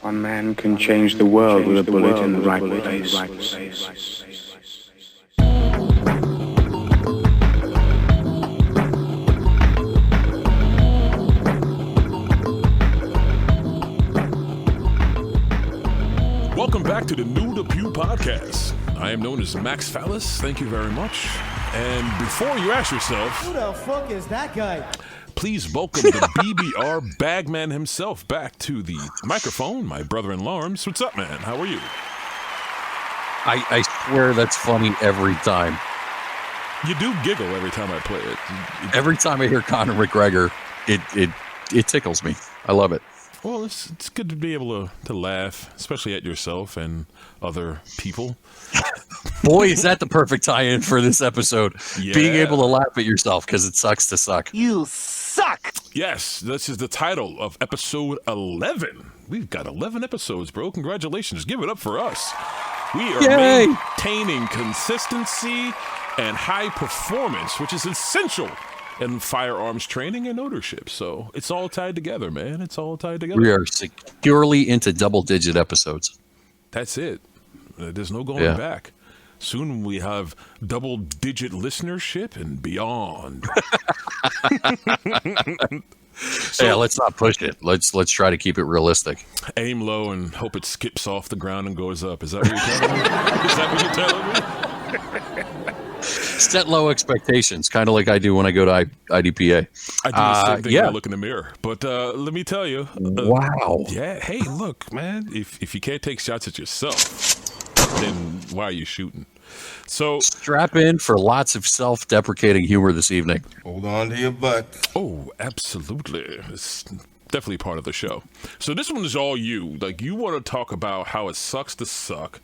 One man can change the world with a bullet in the right place. Welcome back to the New to Pew podcast. I am known as Max Fallis. Thank you very much. And before you ask yourself, who the fuck is that guy? Please welcome the BBR Bagman himself back to the microphone, my brother in Lawrence. What's up, man? How are you? I swear that's funny every time. You do giggle every time I play it. Every time I hear Conor McGregor, it tickles me. I love it. Well, it's good to be able to laugh, especially at yourself and other people. Boy, is that the perfect tie-in for this episode. Yeah. Being able to laugh at yourself because it sucks to suck. You suck! Yes, this is the title of episode 11. We've got 11 episodes, bro. Congratulations. Give it up for us. We are maintaining consistency and high performance, which is essential in firearms training and ownership. So it's all tied together, man. It's all tied together. We are securely into double-digit episodes. That's it. There's no going back. Soon we have double-digit listenership and beyond. So, yeah, let's not push it. Let's try to keep it realistic. Aim low and hope it skips off the ground and goes up. Is that what you're telling me? Is that what you're telling me? Set low expectations, kind of like I do when I go to IDPA. I do the same thing when I look in the mirror. But let me tell you. Wow. Yeah. Hey, look, man. If you can't take shots at yourself, then why are you shooting? So strap in for lots of self-deprecating humor this evening. Hold on to your butt. Oh, absolutely. It's definitely part of the show. So this one is all you. Like, you want to talk about how it sucks to suck.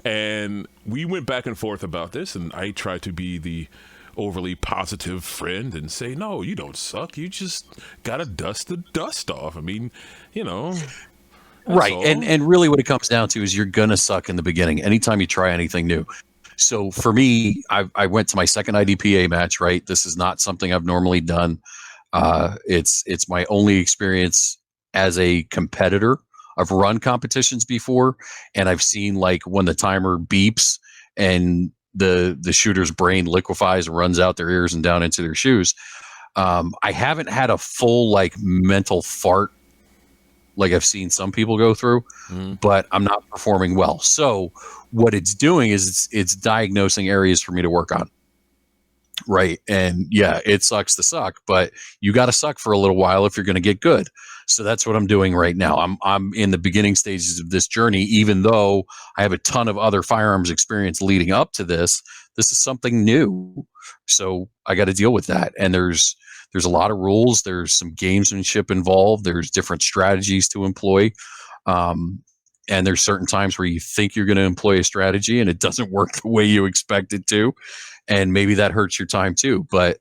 And we went back and forth about this, and I tried to be the overly positive friend and say, no, you don't suck. You just got to dust the dust off. I mean, you know. Right. And really what it comes down to is you're going to suck in the beginning anytime you try anything new. So for me, I went to my second IDPA match, right? This is not something I've normally done. It's my only experience as a competitor. I've run competitions before, and I've seen like when the timer beeps and the shooter's brain liquefies and runs out their ears and down into their shoes. I haven't had a full like mental fart like I've seen some people go through, but I'm not performing well. So what it's doing is it's diagnosing areas for me to work on. Right. And yeah, it sucks to suck, but you got to suck for a little while if you're going to get good. So that's what I'm doing right now. I'm in the beginning stages of this journey, even though I have a ton of other firearms experience leading up to this. This is something new. So I got to deal with that. And there's a lot of rules. There's some gamesmanship involved. There's different strategies to employ. And there's certain times where you think you're going to employ a strategy and it doesn't work the way you expect it to. And maybe that hurts your time too. But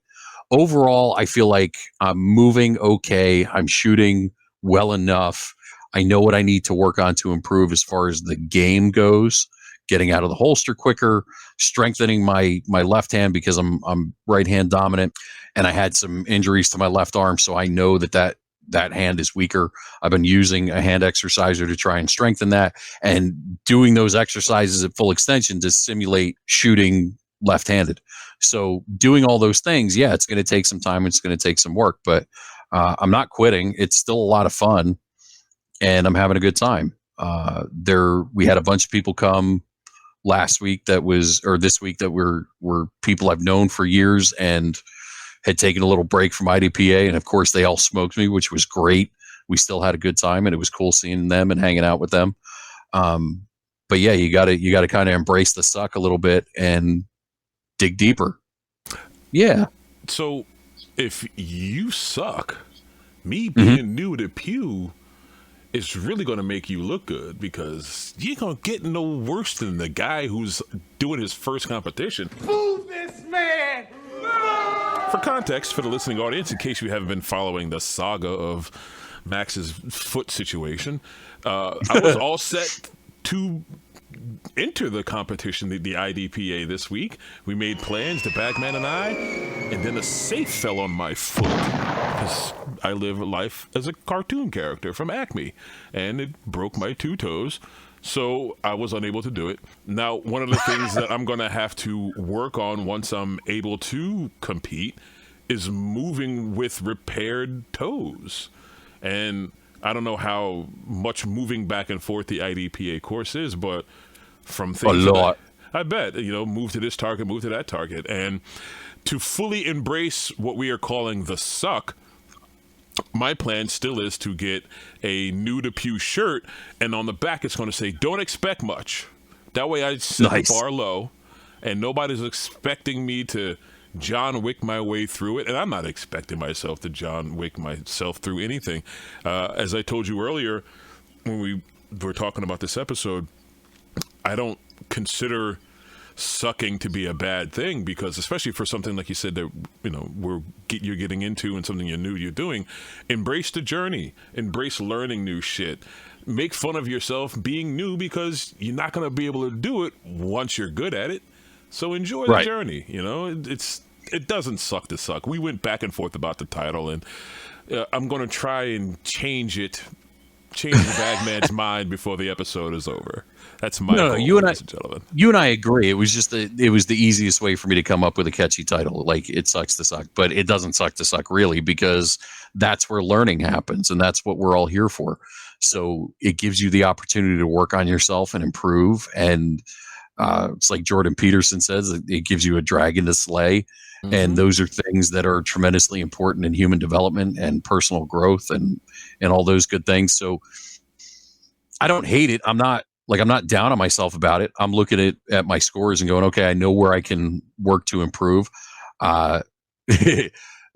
overall, I feel like I'm moving okay. I'm shooting well enough. I know what I need to work on to improve as far as the game goes, getting out of the holster quicker, strengthening my left hand because I'm right hand dominant. And I had some injuries to my left arm. So I know that hand is weaker. I've been using a hand exerciser to try and strengthen that and doing those exercises at full extension to simulate shooting left-handed. So doing all those things, yeah, it's going to take some time. It's going to take some work, but I'm not quitting. It's still a lot of fun and I'm having a good time. We had a bunch of people come this week that were people I've known for years and had taken a little break from IDPA. And of course they all smoked me, which was great. We still had a good time and it was cool seeing them and hanging out with them. But yeah, you gotta kind of embrace the suck a little bit and dig deeper. Yeah. So if you suck, me being new to Pew is really going to make you look good because you ain't going to get no worse than the guy who's doing his first competition. Move this man! For context, for the listening audience, in case you haven't been following the saga of Max's foot situation, I was all set to enter the competition, the IDPA this week. We made plans, the Bagman and I, and then a safe fell on my foot because I live life as a cartoon character from Acme, and it broke my 2 toes. So I was unable to do it. Now, one of the things that I'm going to have to work on once I'm able to compete is moving with repaired toes. And I don't know how much moving back and forth the IDPA course is, but from things a lot. I bet, move to this target, move to that target. And to fully embrace what we are calling the suck, my plan still is to get a new to Pew shirt, and on the back it's going to say, don't expect much. That way I set the bar low, and nobody's expecting me to John Wick my way through it, and I'm not expecting myself to John Wick myself through anything. As I told you earlier when we were talking about this episode, I don't consider sucking to be a bad thing, because especially for something like you said that you're getting into and something you're doing, embrace the journey, embrace learning new shit, make fun of yourself being new, because you're not going to be able to do it once you're good at it. So enjoy the journey. It doesn't suck to suck. We went back and forth about the title, and I'm going to try and change the Bagman's mind before the episode is over. That's my goal, ladies and gentlemen. You and I agree. It was just it was the easiest way for me to come up with a catchy title. Like, it sucks to suck, but it doesn't suck to suck really, because that's where learning happens, and that's what we're all here for. So it gives you the opportunity to work on yourself and improve, and it's like Jordan Peterson says, it gives you a dragon to slay. Mm-hmm. And those are things that are tremendously important in human development and personal growth and all those good things. So I don't hate it. I'm not down on myself about it. I'm looking at my scores and going, okay, I know where I can work to improve. Like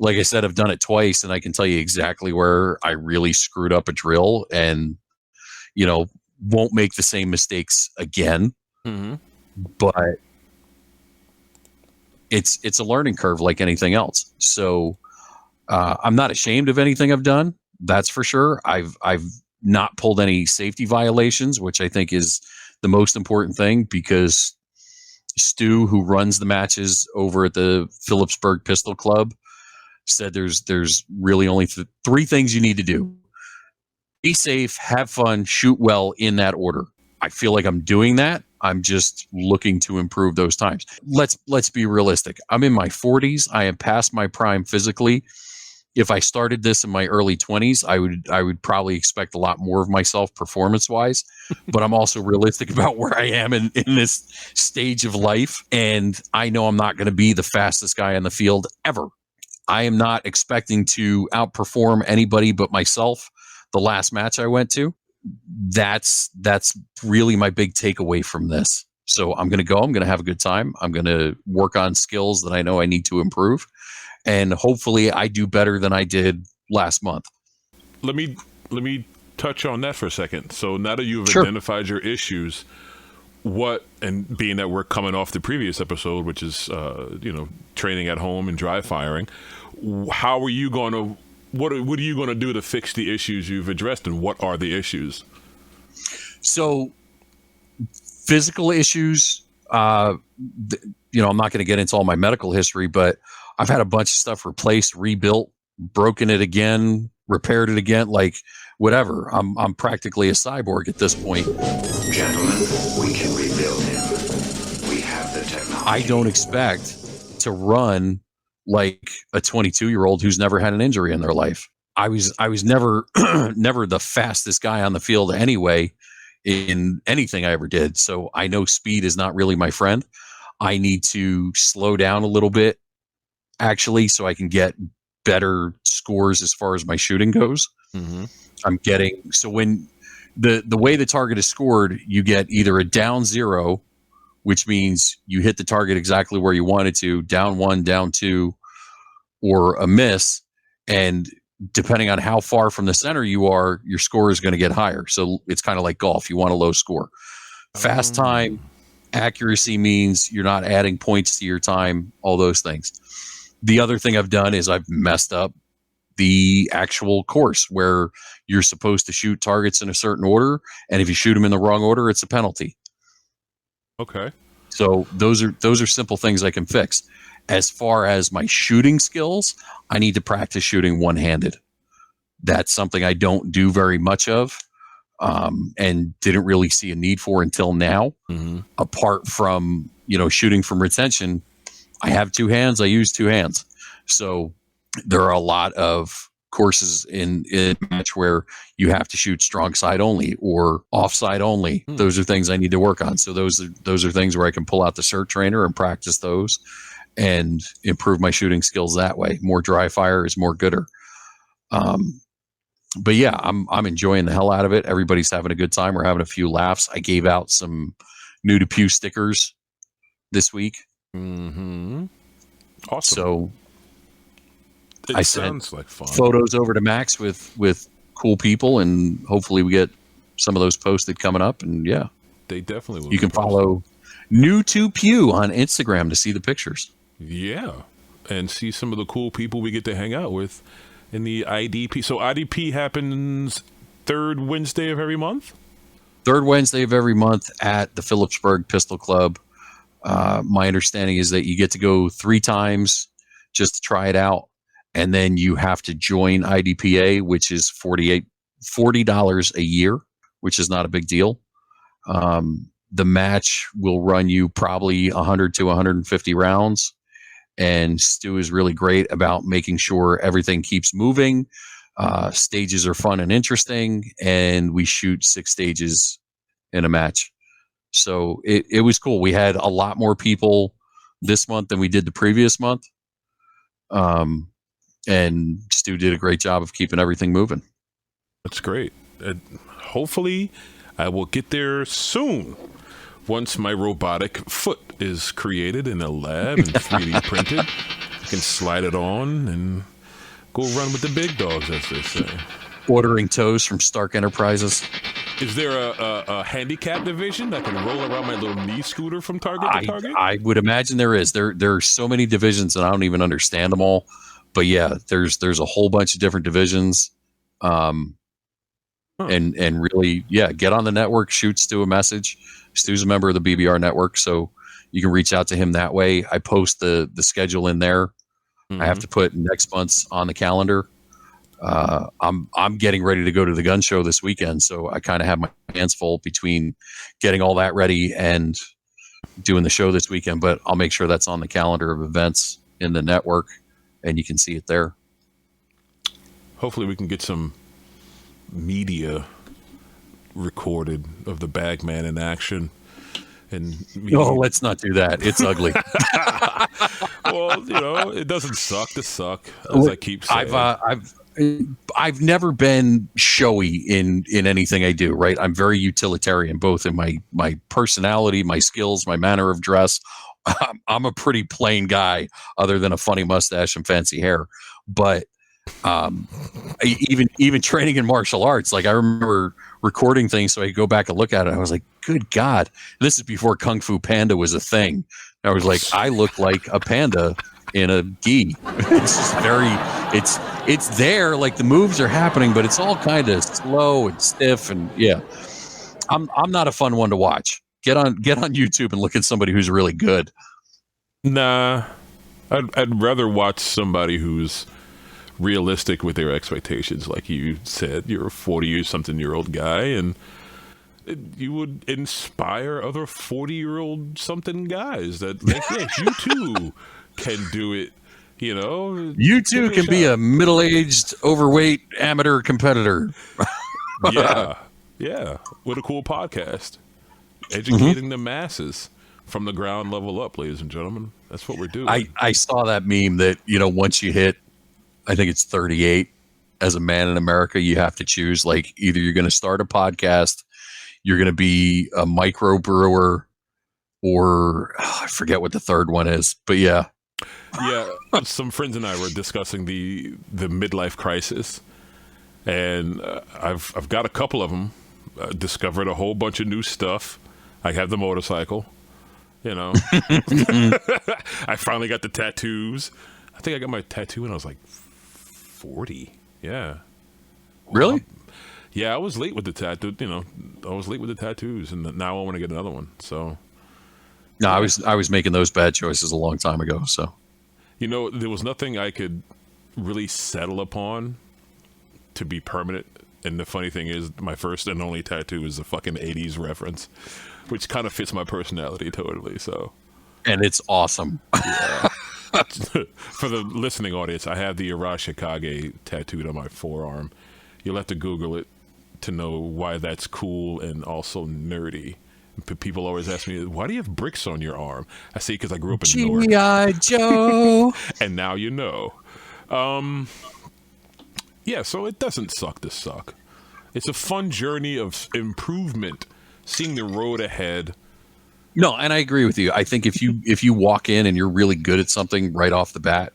I said, I've done it twice, and I can tell you exactly where I really screwed up a drill, and, won't make the same mistakes again. Mm-hmm. But it's a learning curve like anything else. So I'm not ashamed of anything I've done. That's for sure. I've not pulled any safety violations, which I think is the most important thing, because Stu, who runs the matches over at the Phillipsburg Pistol Club, said there's really only 3 things you need to do: be safe, have fun, shoot well, in that order. I feel like I'm doing that. I'm just looking to improve those times. Let's be realistic. I'm in my 40s. I am past my prime physically. If I started this in my early 20s, I would probably expect a lot more of myself performance-wise. But I'm also realistic about where I am in this stage of life. And I know I'm not going to be the fastest guy on the field ever. I am not expecting to outperform anybody but myself. The last match I went to, that's really my big takeaway from this. So I'm going to have a good time. I'm going to work on skills that I know I need to improve, and hopefully I do better than I did last month. Let me touch on that for a second. So now that you've identified your issues, and being that we're coming off the previous episode, which is training at home and dry firing, how are you going to what are you going to do to fix the issues you've addressed, and what are the issues? So physical issues, I'm not going to get into all my medical history, but I've had a bunch of stuff replaced, rebuilt, broken it again, repaired it again, like whatever. I'm practically a cyborg at this point. Gentlemen, we can rebuild him. We have the technology. I don't expect to run like a 22-year-old who's never had an injury in their life. I was never never the fastest guy on the field anyway in anything I ever did. So I know speed is not really my friend. I need to slow down a little bit, actually, so I can get better scores as far as my shooting goes. Mm-hmm. So when the way the target is scored, you get either a down 0, which means you hit the target exactly where you wanted to, down 1, down 2, or a miss. And depending on how far from the center you are, your score is going to get higher. So it's kind of like golf. You want a low score. Fast time, accuracy means you're not adding points to your time, all those things. The other thing I've done is I've messed up the actual course where you're supposed to shoot targets in a certain order. And if you shoot them in the wrong order, it's a penalty. Okay. So those are simple things I can fix. As far as my shooting skills, I need to practice shooting one-handed. That's something I don't do very much of, and didn't really see a need for until now. Mm-hmm. Apart from, shooting from retention, I have two hands. I use two hands. So there are a lot of courses in match where you have to shoot strong side only or offside only. Those are things I need to work on. So those are things where I can pull out the cert trainer and practice those and improve my shooting skills that way. More dry fire is more gooder. But yeah, I'm enjoying the hell out of it. Everybody's having a good time. We're having a few laughs. I gave out some new to Pew stickers this week. Mm-hmm. Awesome. So I sent like fun photos over to Max with cool people, and hopefully we get some of those posted coming up. And yeah, they definitely will. You can follow New to Pew on Instagram to see the pictures. Yeah, and see some of the cool people we get to hang out with in the IDP. So IDP happens third Wednesday of every month? Third Wednesday of every month at the Phillipsburg Pistol Club. My understanding is that you get to go 3 times just to try it out. And then you have to join IDPA, which is $40 a year, which is not a big deal. The match will run you probably 100 to 150 rounds. And Stu is really great about making sure everything keeps moving. Stages are fun and interesting. And we shoot 6 stages in a match. So it was cool. We had a lot more people this month than we did the previous month. And Stu did a great job of keeping everything moving. That's great. Hopefully I will get there soon. Once my robotic foot is created in a lab and 3D printed, I can slide it on and go run with the big dogs, as they say. Ordering toes from Stark Enterprises. Is there a handicap division that can roll around my little knee scooter from Target to Target? I would imagine there is. There are so many divisions, and I don't even understand them all. But yeah, there's a whole bunch of different divisions. And really, yeah, get on the network, shoot Stu a message. Stu's a member of the BBR network, so you can reach out to him that way. I post the schedule in there. Mm-hmm. I have to put next month's on the calendar. I'm getting ready to go to the gun show this weekend, so I kind of have my hands full between getting all that ready and doing the show this weekend. But I'll make sure that's on the calendar of events in the network, and you can see it there. Hopefully, we can get some media recorded of the Bagman in action. And let's not do that. It's ugly. Well, it doesn't suck to suck, as I keep saying. I've never been showy in anything I do, right? I'm very utilitarian, both in my personality, my skills, my manner of dress. I'm a pretty plain guy, other than a funny mustache and fancy hair. But even training in martial arts, like I remember recording things so I could go back and look at it. I was like, good God, this is before Kung Fu Panda was a thing. I was like, I look like a panda in a gi. It's just it's there, like the moves are happening, but it's all kind of slow and stiff. And yeah, I'm not a fun one to watch. Get on YouTube and look at somebody who's really good. Nah, I'd rather watch somebody who's realistic with their expectations. Like you said, you're a 40-something-year-old guy, and you would inspire other 40-year-old something guys that, like, yes, you too can do it. You too can be a middle-aged, overweight amateur competitor. yeah, with a cool podcast, educating the masses from the ground level up, ladies and gentlemen. That's what we're doing. I saw that meme that once you hit, I think it's 38, as a man in America, you have to choose, like, either you're going to start a podcast, you're going to be a micro brewer, or I forget what the third one is, but yeah. Yeah, some friends and I were discussing the midlife crisis, and I've got a couple of them. Discovered a whole bunch of new stuff. I have the motorcycle, I finally got the tattoos. I think I got my tattoo when I was like 40. Yeah. Really? Yeah, I was late with the tattoo. I was late with the tattoos, and now I want to get another one. So No, I was making those bad choices a long time ago. So, You know, there was nothing I could really settle upon to be permanent. And the funny thing is, my first and only tattoo is a fucking 80s reference, which kind of fits my personality totally. So, and it's awesome. for the listening audience, I have the Arashikage tattooed on my forearm. You'll have to Google it to know why that's cool and also nerdy. People always ask me, why do you have bricks on your arm? I say, because I grew up in Newark. G.I. Joe. And now you know. Yeah, so it doesn't suck to suck. It's a fun journey of improvement, seeing the road ahead. No, and I agree with you. I think if you walk in and you're really good at something right off the bat,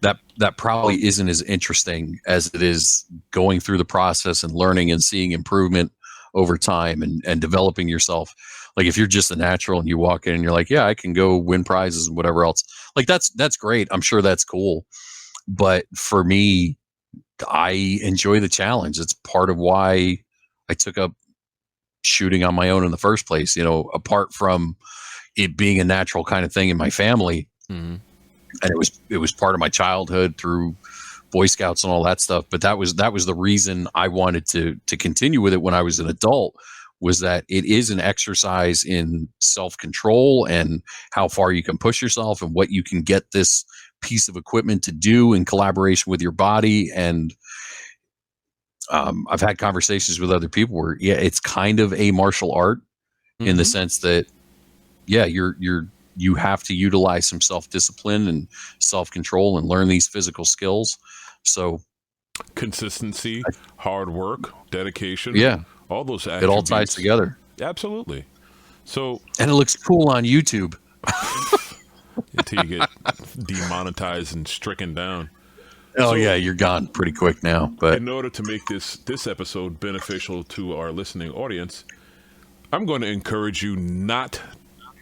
that probably isn't as interesting as it is going through the process and learning and seeing improvement over time and developing yourself. Like if you're just a natural and you walk in and you're like, yeah, I can go win prizes and whatever else. Like that's great. I'm sure that's cool. But for me, I enjoy the challenge. It's part of why I took up shooting on my own in the first place, you know, apart from it being a natural kind of thing in my family. Mm-hmm. And it was part of my childhood through Boy Scouts and all that stuff. But that was the reason I wanted to continue with it when I was an adult, was that it is an exercise in self-control and how far you can push yourself and what you can get this piece of equipment to do in collaboration with your body. And I've had conversations with other people where, yeah, it's kind of a martial art in the sense that, yeah, you have to utilize some self-discipline and self-control and learn these physical skills. So Consistency, hard work, dedication. Yeah. All those attributes. It all ties together. Absolutely. So, and it looks cool on YouTube. until you get demonetized and stricken down. Oh, so, yeah, you're gone pretty quick now. But in order to make this episode beneficial to our listening audience, I'm going to encourage you not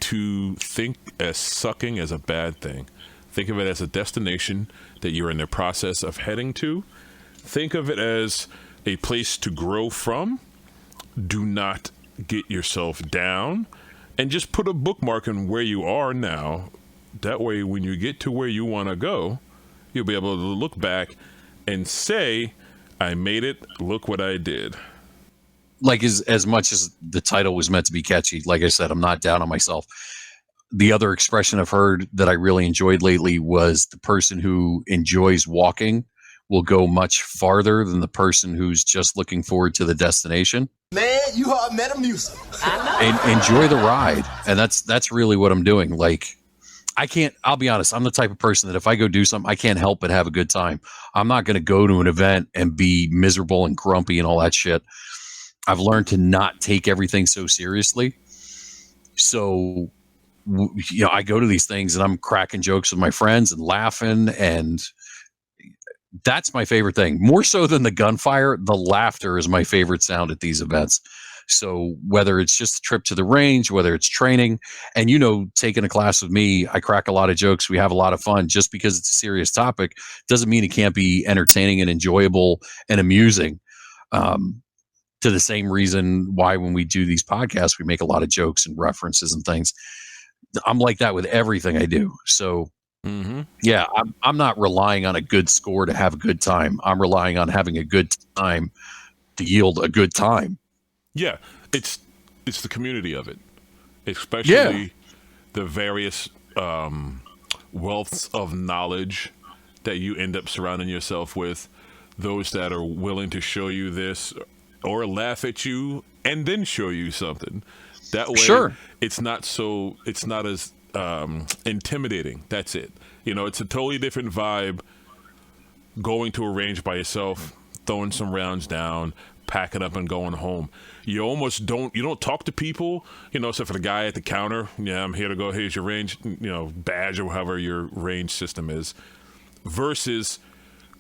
to think as sucking as a bad thing. Think of it as a destination that you're in the process of heading to. Think of it as a place to grow from. Do not get yourself down, and just put a bookmark in where you are now. That way, when you get to where you want to go, you'll be able to look back and say, I made it, look what I did. Like as much as the title was meant to be catchy, like I said, I'm not down on myself. The other expression I've heard that I really enjoyed lately was the person who enjoys walking will go much farther than the person who's just looking forward to the destination. Man, you are Metamucil. And enjoy the ride. And that's really what I'm doing. Like, I'll be honest, I'm the type of person that if I go do something, I can't help but have a good time. I'm not going to go to an event and be miserable and grumpy and all that shit. I've learned to not take everything so seriously. So, you know, I go to these things and I'm cracking jokes with my friends and laughing, and that's my favorite thing. More so than the gunfire, the laughter is my favorite sound at these events. So whether it's just a trip to the range, whether it's training, and, you know, taking a class with me, I crack a lot of jokes. We have a lot of fun. Just because it's a serious topic doesn't mean it can't be entertaining and enjoyable and amusing. To the same reason why when we do these podcasts, we make a lot of jokes and references and things. I'm like that with everything I do. So yeah, I'm not relying on a good score to have a good time. I'm relying on having a good time to yield a good time. Yeah, it's the community of it, especially the various wealths of knowledge that you end up surrounding yourself with, those that are willing to show you this or laugh at you and then show you something. That way, it's not as intimidating. That's it. You know, it's a totally different vibe going to a range by yourself, throwing some rounds down, packing up and going home. You almost don't talk to people, you know, except for the guy at the counter. Yeah, I'm here to go. Here's your range, you know, badge or however your range system is, versus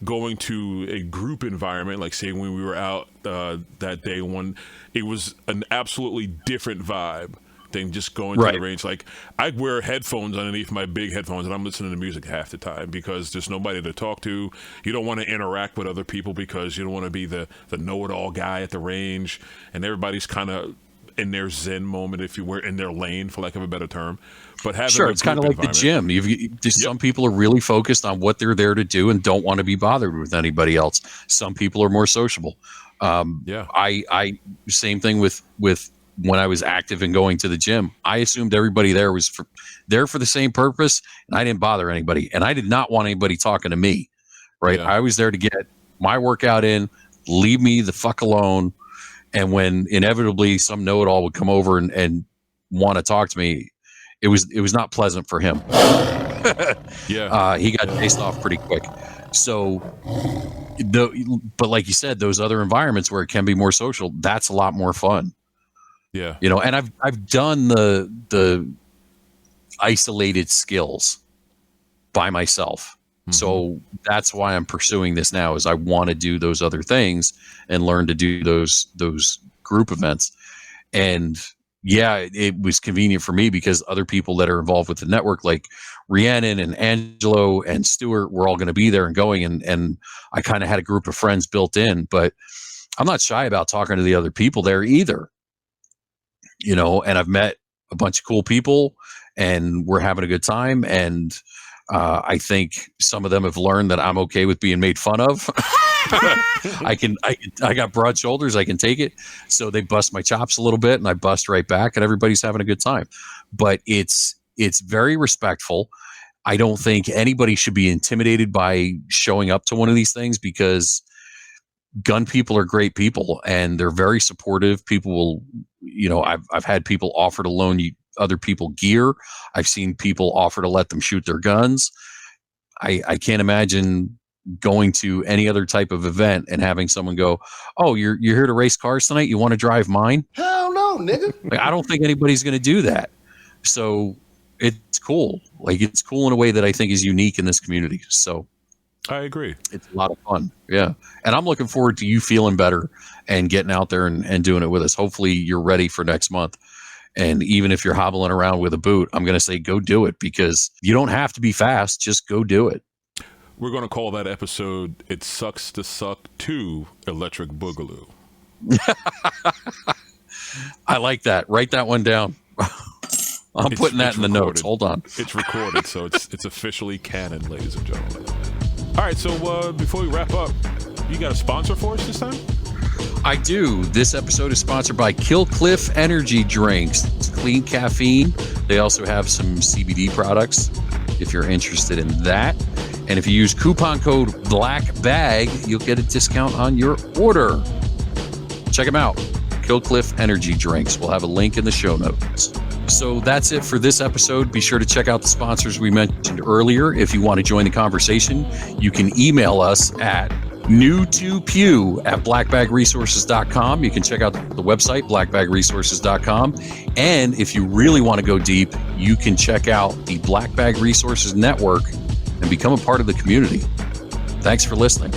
going to a group environment, like say when we were out that day, when it was an absolutely different vibe than just going to the range. Like, I wear headphones underneath my big headphones and I'm listening to music half the time because there's nobody to talk to. You don't want to interact with other people because you don't want to be the know-it-all guy at the range, and everybody's kind of in their zen moment, if you were in their lane, for lack of a better term. But having sure, it's kind of like the gym. Some people are really focused on what they're there to do and don't want to be bothered with anybody else. Some people are more sociable. I same thing with when I was active and going to the gym. I assumed everybody there was there for the same purpose, and I didn't bother anybody. And I did not want anybody talking to me. Right? Yeah. I was there to get my workout in. Leave me the fuck alone. And when inevitably some know-it-all would come over and want to talk to me, it was not pleasant for him. He got chased off pretty quick. So, but like you said, those other environments where it can be more social, that's a lot more fun. Yeah, and I've done the isolated skills by myself. Mm-hmm. So that's why I'm pursuing this now. Is I want to do those other things and learn to do those group events. And yeah, it was convenient for me because other people that are involved with the network, like Rhiannon and Angelo and Stuart, were all going to be there and going. And I kind of had a group of friends built in, but I'm not shy about talking to the other people there either. And I've met a bunch of cool people and we're having a good time. And I think some of them have learned that I'm okay with being made fun of. I got broad shoulders. I can take it. So they bust my chops a little bit and I bust right back and everybody's having a good time. But it's very respectful. I don't think anybody should be intimidated by showing up to one of these things because gun people are great people and they're very supportive. People will, I've had people offer to loan you other people gear. I've seen people offer to let them shoot their guns. I can't imagine going to any other type of event and having someone go, "Oh, you're here to race cars tonight? You want to drive mine?" Hell no, nigga. I don't think anybody's going to do that. So it's cool. It's cool in a way that I think is unique in this community. So I agree. It's a lot of fun. Yeah. And I'm looking forward to you feeling better and getting out there and doing it with us. Hopefully you're ready for next month. And even if you're hobbling around with a boot, I'm going to say go do it because you don't have to be fast. Just go do it. We're going to call that episode "It Sucks to Suck 2 Electric Boogaloo." I like that. Write that one down. I'm putting that in the notes. Hold on. It's recorded, so it's officially canon, ladies and gentlemen. All right, so before we wrap up, you got a sponsor for us this time? I do. This episode is sponsored by Kill Cliff Energy Drinks. It's clean caffeine. They also have some CBD products if you're interested in that. And if you use coupon code BlackBag, you'll get a discount on your order. Check them out. Kill Cliff Energy Drinks. We'll have a link in the show notes. So that's it for this episode. Be sure to check out the sponsors we mentioned earlier. If you want to join the conversation, you can email us at new2pew@blackbagresources.com. You can check out the website, blackbagresources.com. And if you really want to go deep, you can check out the Black Bag Resources Network and become a part of the community. Thanks for listening.